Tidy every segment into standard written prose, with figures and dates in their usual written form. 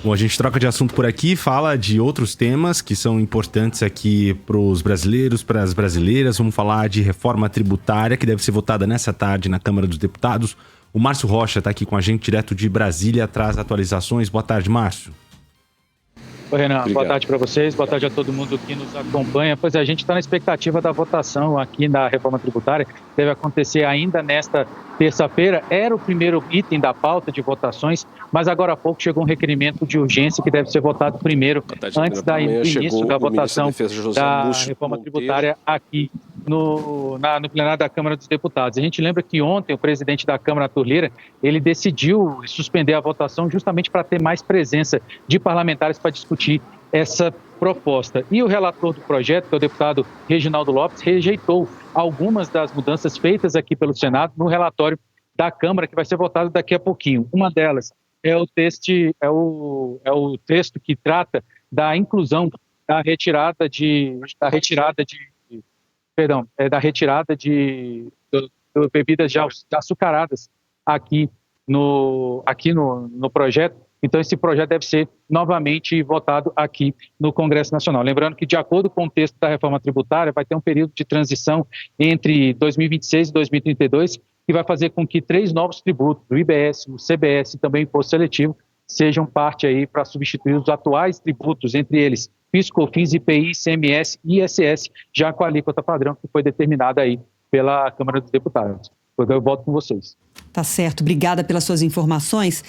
Bom, a gente troca de assunto por aqui, fala de outros temas que são importantes aqui para os brasileiros, para as brasileiras. Vamos falar de reforma tributária, que deve ser votada nessa tarde na Câmara dos Deputados. O Márcio Rocha está aqui com a gente, direto de Brasília, traz atualizações. Boa tarde, Márcio. Oi, Renan. Obrigado. Boa tarde para vocês, boa tarde a todo mundo que nos acompanha. Pois é, a gente está na expectativa da votação aqui na reforma tributária. Deve acontecer ainda nesta terça-feira. Era o primeiro item da pauta de votações, mas agora há pouco chegou um requerimento de urgência que deve ser votado primeiro, antes do início da votação da reforma tributária aqui no plenário da Câmara dos Deputados. A gente lembra que ontem o presidente da Câmara, Arthur Lira, ele decidiu suspender a votação justamente para ter mais presença de parlamentares para discutir essa proposta. E o relator do projeto, que é o deputado Reginaldo Lopes, rejeitou algumas das mudanças feitas aqui pelo Senado no relatório da Câmara, que vai ser votado daqui a pouquinho. Uma delas é o texto que trata da inclusão da retirada de bebidas já açucaradas aqui no projeto. Então, esse projeto deve ser novamente votado aqui no Congresso Nacional. Lembrando que, de acordo com o texto da reforma tributária, vai ter um período de transição entre 2026 e 2032, que vai fazer com que 3 novos tributos, o IBS, o CBS e também o Imposto Seletivo, sejam parte aí para substituir os atuais tributos, entre eles PIS, COFINS, IPI, ICMS e ISS, já com a alíquota padrão que foi determinada aí pela Câmara dos Deputados. Eu volto com vocês. Tá certo, obrigada pelas suas informações.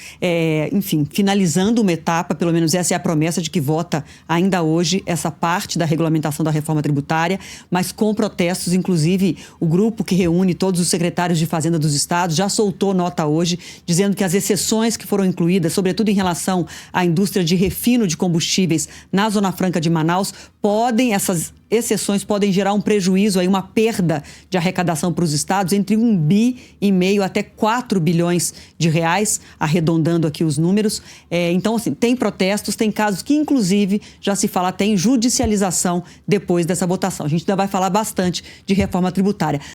Enfim, finalizando uma etapa, pelo menos essa é a promessa de que vota ainda hoje essa parte da regulamentação da reforma tributária, mas com protestos, inclusive o grupo que reúne todos os secretários de Fazenda dos estados já soltou nota hoje, dizendo que as exceções que foram incluídas, sobretudo em relação à indústria de refino de combustíveis na Zona Franca de Manaus, essas exceções podem gerar um prejuízo, aí, uma perda de arrecadação para os estados entre 1,5 bi até 4 bilhões de reais, arredondando aqui os números. Então, assim, tem protestos, tem casos que, inclusive, já se fala até em judicialização depois dessa votação. A gente ainda vai falar bastante de reforma tributária.